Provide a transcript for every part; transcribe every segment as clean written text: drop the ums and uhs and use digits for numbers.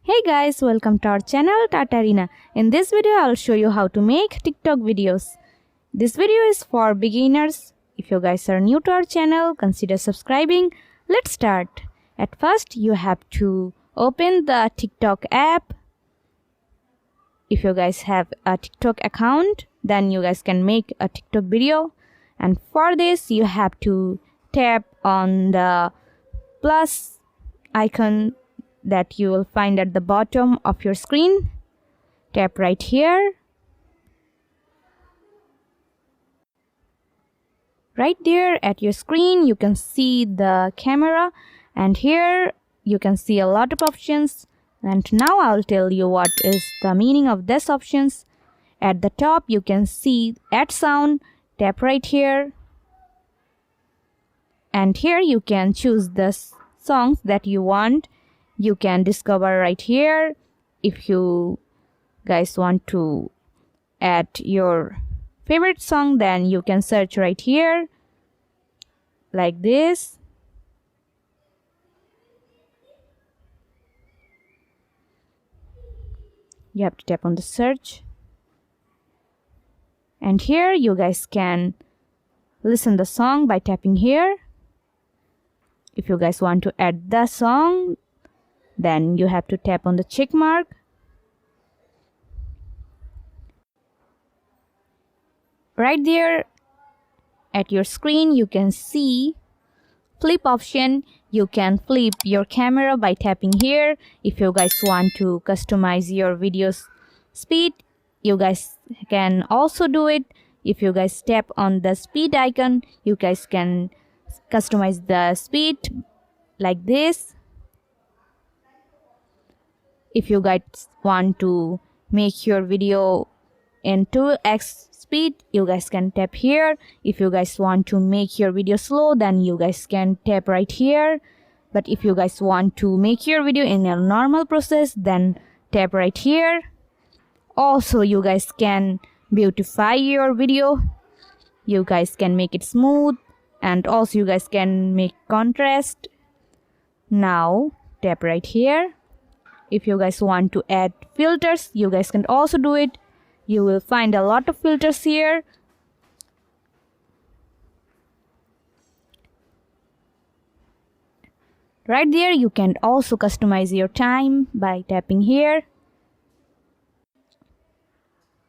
Hey guys, welcome to our channel Tatarina. In this video, I'll show you how to make TikTok videos. This video is for beginners. If you guys are new to our channel, consider subscribing. Let's start. At first, you have to open the TikTok app. If you guys have a TikTok account, then you guys can make a TikTok video. And for this, you have to tap on the plus icon that you will find at the bottom of your screen. Tap right here. Right there at your screen, you can see the camera, and here you can see a lot of options. And now I'll tell you what is the meaning of these options. At the top, you can see add sound. Tap right here. And here you can choose the songs that you want. You can discover right here. If you guys want to add your favorite song, then you can search right here like this. You have to tap on the search, and here you guys can listen the song by tapping here. If you guys want to add the song, then you have to tap on the check mark. Right there at your screen, you can see flip option. You can flip your camera by tapping here. If you guys want to customize your video's speed, you guys can also do it. If you guys tap on the speed icon, you guys can customize the speed like this. If you guys want to make your video in 2x speed, you guys can tap here. If you guys want to make your video slow, then you guys can tap right here. But if you guys want to make your video in a normal process, then tap right here. Also, you guys can beautify your video. You guys can make it smooth, and also you guys can make contrast. Now tap right here. If you guys want to add filters, you guys can also do it. You will find a lot of filters here. Right there, you can also customize your time by tapping here.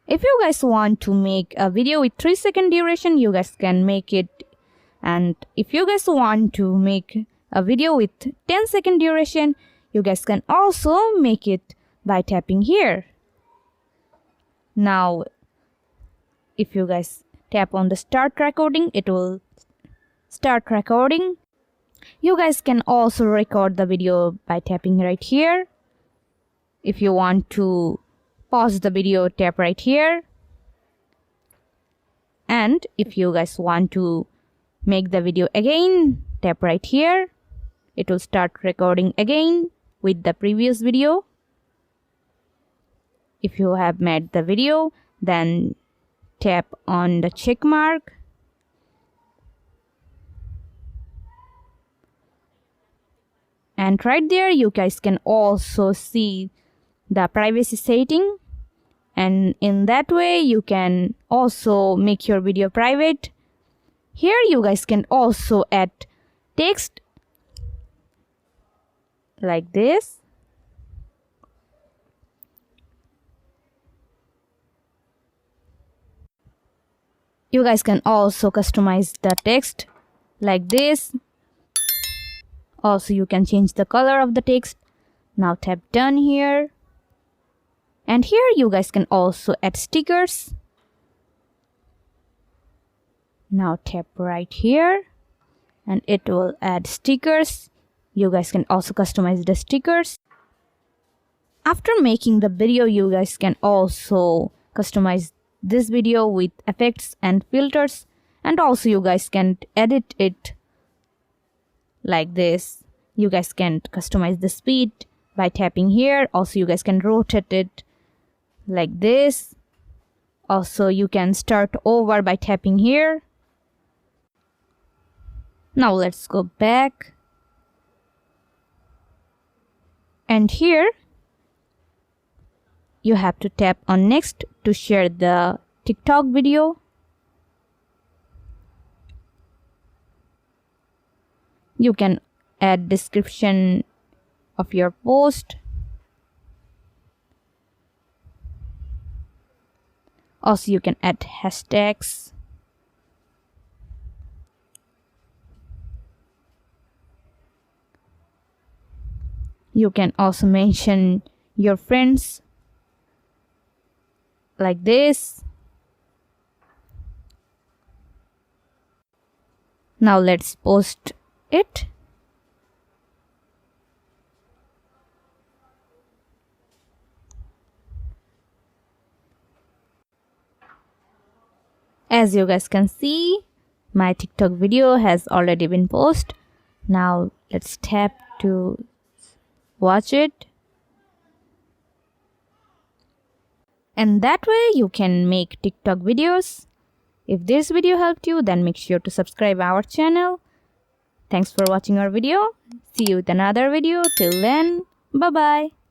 If you guys want to make a video with 3-second duration, you guys can make it. And if you guys want to make a video with 10-second duration, you guys can also make it by tapping here. Now, if you guys tap on the start recording, it will start recording. You guys can also record the video by tapping right here. If you want to pause the video, tap right here. And if you guys want to make the video again, tap right here. It will start recording again with the previous video. If you have made the video, then tap on the check mark. And right there, you guys can also see the privacy setting. And in that way, you can also make your video private. Here, you guys can also add text like this. You guys can also customize the text like this. Also, you can change the color of the text. Now tap done here. And here you guys can also add stickers. Now tap right here and it will add stickers. You guys can also customize the stickers. After making the video, you guys can also customize this video with effects and filters, and also you guys can edit it like this. You guys can customize the speed by tapping here. Also, you guys can rotate it like this. Also, you can start over by tapping here. Now let's go back. And here you have to tap on next to share the TikTok video. You can add description of your post. Also, you can add hashtags. You can also mention your friends like this. Now let's post it. As you guys can see, my TikTok video has already been posted. Now let's tap to watch it. And that way you can make TikTok videos. If this video helped you, then make sure to subscribe our channel. Thanks for watching our video. See you with another video. Till then, bye bye.